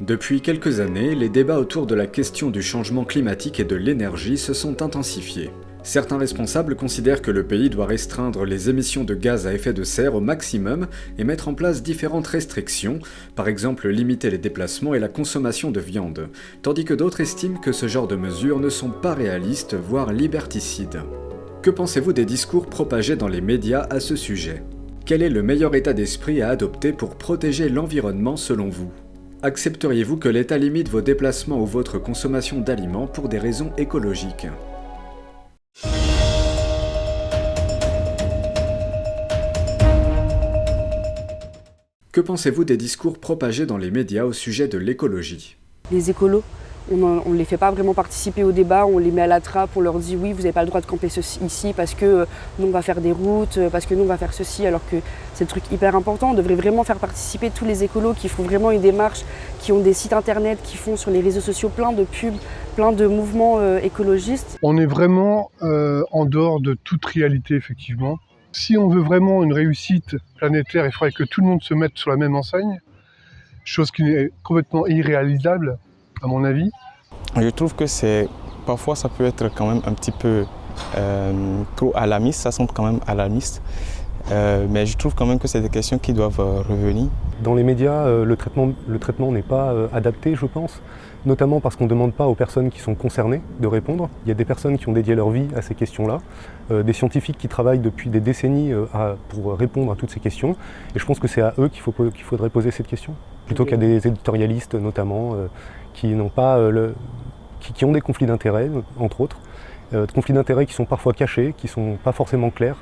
Depuis quelques années, les débats autour de la question du changement climatique et de l'énergie se sont intensifiés. Certains responsables considèrent que le pays doit restreindre les émissions de gaz à effet de serre au maximum et mettre en place différentes restrictions, par exemple limiter les déplacements et la consommation de viande, tandis que d'autres estiment que ce genre de mesures ne sont pas réalistes, voire liberticides. Que pensez-vous des discours propagés dans les médias à ce sujet ? Quel est le meilleur état d'esprit à adopter pour protéger l'environnement selon vous ? Accepteriez-vous que l'État limite vos déplacements ou votre consommation d'aliments pour des raisons écologiques ? Que pensez-vous des discours propagés dans les médias au sujet de l'écologie ? Les écolos, on ne les fait pas vraiment participer au débat, on les met à la trappe, on leur dit oui, vous n'avez pas le droit de camper ici parce que nous on va faire des routes, parce que nous on va faire ceci, alors que c'est le truc hyper important. On devrait vraiment faire participer tous les écolos qui font vraiment une démarche, qui ont des sites internet, qui font sur les réseaux sociaux plein de pubs, plein de mouvements écologistes. On est vraiment en dehors de toute réalité, effectivement. Si on veut vraiment une réussite planétaire, il faudrait que tout le monde se mette sur la même enseigne, chose qui est complètement irréalisable, à mon avis. Je trouve que parfois ça peut être quand même un petit peu trop alarmiste, ça semble quand même alarmiste, mais je trouve quand même que c'est des questions qui doivent revenir. Dans les médias, le traitement n'est pas adapté, je pense, notamment parce qu'on ne demande pas aux personnes qui sont concernées de répondre. Il y a des personnes qui ont dédié leur vie à ces questions-là, des scientifiques qui travaillent depuis des décennies pour répondre à toutes ces questions, et je pense que c'est à eux qu'il faudrait poser cette question, plutôt qu'à des éditorialistes notamment, qui ont des conflits d'intérêts, entre autres, conflits d'intérêts qui sont parfois cachés, qui ne sont pas forcément clairs.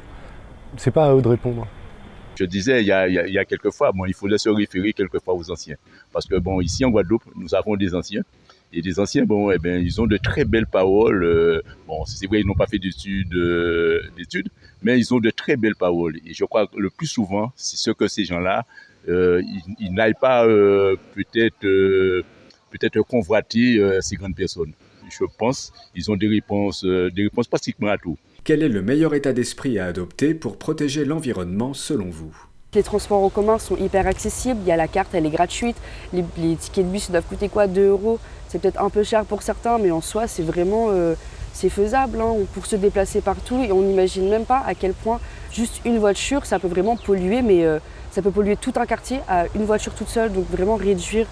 C'est pas à eux de répondre. Je disais, il y a quelques fois, il faudrait se référer quelquefois aux anciens. Parce que ici en Guadeloupe, nous avons des anciens. Et les anciens, ils ont de très belles paroles. C'est vrai, ils n'ont pas fait d'études, mais ils ont de très belles paroles. Et je crois que le plus souvent, c'est ce que ces gens-là, ils n'aillent pas peut-être convoiter ces grandes personnes. Je pense qu'ils ont des réponses pratiquement à tout. Quel est le meilleur état d'esprit à adopter pour protéger l'environnement selon vous ? Les transports en commun sont hyper accessibles, il y a la carte, elle est gratuite, les tickets de bus ils doivent coûter quoi, 2 €. C'est peut-être un peu cher pour certains, mais en soi c'est vraiment c'est faisable pour se déplacer partout, et on n'imagine même pas à quel point juste une voiture ça peut vraiment polluer, mais ça peut polluer tout un quartier à une voiture toute seule, donc vraiment réduire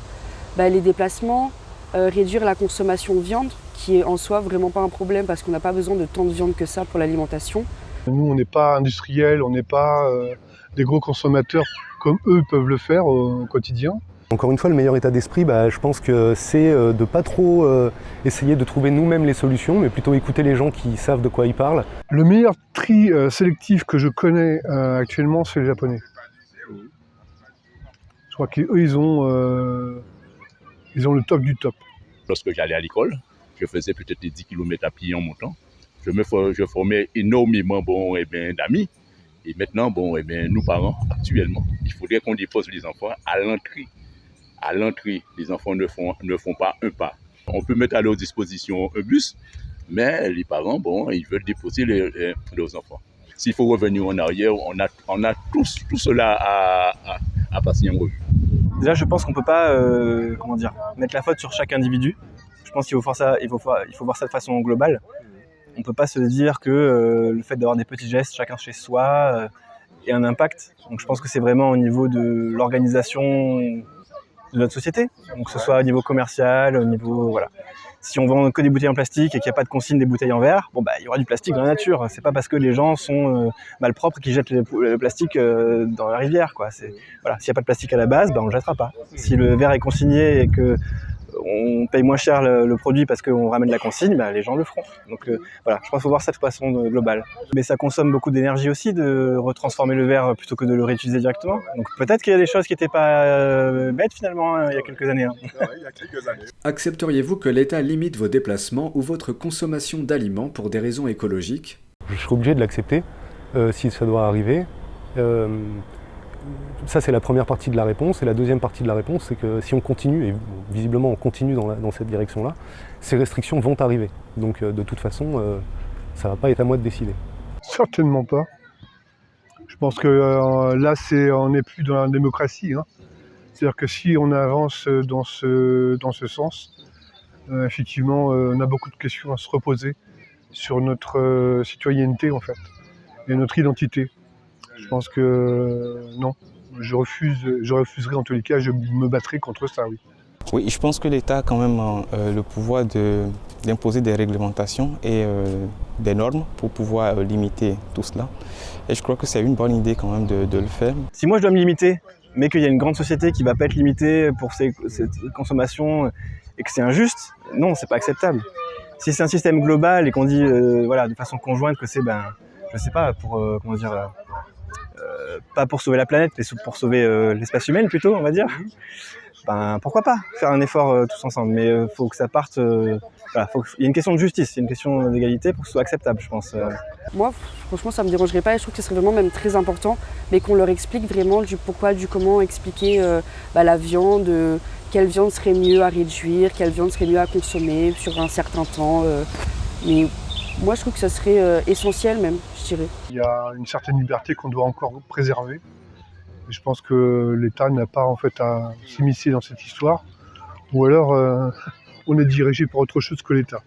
les déplacements, réduire la consommation de viande, qui est en soi vraiment pas un problème parce qu'on n'a pas besoin de tant de viande que ça pour l'alimentation. Nous, on n'est pas industriels, on n'est pas des gros consommateurs comme eux peuvent le faire au quotidien. Encore une fois, le meilleur état d'esprit, je pense que c'est de ne pas trop essayer de trouver nous-mêmes les solutions, mais plutôt écouter les gens qui savent de quoi ils parlent. Le meilleur tri sélectif que je connais actuellement, c'est les Japonais. Je crois qu'eux, ils ont le top du top. Lorsque j'allais à l'école, je faisais peut-être des 10 km à pied en montant. Je formais énormément d'amis. Et maintenant, nous parents, actuellement, il faudrait qu'on dépose les enfants à l'entrée. À l'entrée, les enfants ne font pas un pas. On peut mettre à leur disposition un bus, mais les parents, ils veulent déposer leurs enfants. S'il faut revenir en arrière, on a tout cela à passer en revue. Déjà, je pense qu'on ne peut pas mettre la faute sur chaque individu. Je pense qu'il faut voir ça de façon globale. On ne peut pas se dire que le fait d'avoir des petits gestes, chacun chez soi, ait un impact. Donc je pense que c'est vraiment au niveau de l'organisation de notre société. Donc que ce soit au niveau commercial, au niveau... Voilà. Si on vend que des bouteilles en plastique et qu'il n'y a pas de consigne des bouteilles en verre, il y aura du plastique dans la nature. C'est pas parce que les gens sont malpropres qu'ils jettent le plastique dans la rivière, quoi. S'il n'y a pas de plastique à la base, on ne le jettera pas. Si le verre est consigné et que on paye moins cher le produit parce qu'on ramène la consigne, les gens le feront. Donc je pense qu'il faut voir ça de façon globale. Mais ça consomme beaucoup d'énergie aussi de retransformer le verre plutôt que de le réutiliser directement. Donc peut-être qu'il y a des choses qui n'étaient pas bêtes finalement il y a quelques années. Accepteriez-vous que l'État limite vos déplacements ou votre consommation d'aliments pour des raisons écologiques ? Je serai obligé de l'accepter si ça doit arriver. Ça, c'est la première partie de la réponse. Et la deuxième partie de la réponse, c'est que si on continue, et visiblement on continue dans cette direction-là, ces restrictions vont arriver. Donc de toute façon, ça ne va pas être à moi de décider. Certainement pas. Je pense que là, on n'est plus dans la démocratie. C'est-à-dire que si on avance dans ce sens, effectivement, on a beaucoup de questions à se reposer sur notre citoyenneté en fait, et notre identité. Je pense que non, je refuserai en tous les cas, je me battrai contre ça, oui. Oui, je pense que l'État a quand même le pouvoir d'imposer des réglementations et des normes pour pouvoir limiter tout cela. Et je crois que c'est une bonne idée quand même de le faire. Si moi je dois me limiter, mais qu'il y a une grande société qui ne va pas être limitée pour cette consommation et que c'est injuste, non, c'est pas acceptable. Si c'est un système global et qu'on dit voilà, de façon conjointe que c'est, je sais pas, pour pas pour sauver la planète, mais pour sauver l'espèce humaine plutôt, on va dire. Pourquoi pas faire un effort tous ensemble, mais faut que ça parte. Voilà, il y a une question de justice, il y a une question d'égalité pour que ce soit acceptable, je pense. Moi, franchement, ça me dérangerait pas et je trouve que ce serait vraiment même très important, mais qu'on leur explique vraiment du pourquoi, du comment expliquer la viande, quelle viande serait mieux à réduire, quelle viande serait mieux à consommer sur un certain temps. Mais moi, je trouve que ça serait essentiel même, je dirais. Il y a une certaine liberté qu'on doit encore préserver. Et je pense que l'État n'a pas en fait à s'immiscer dans cette histoire, ou alors on est dirigé par autre chose que l'État.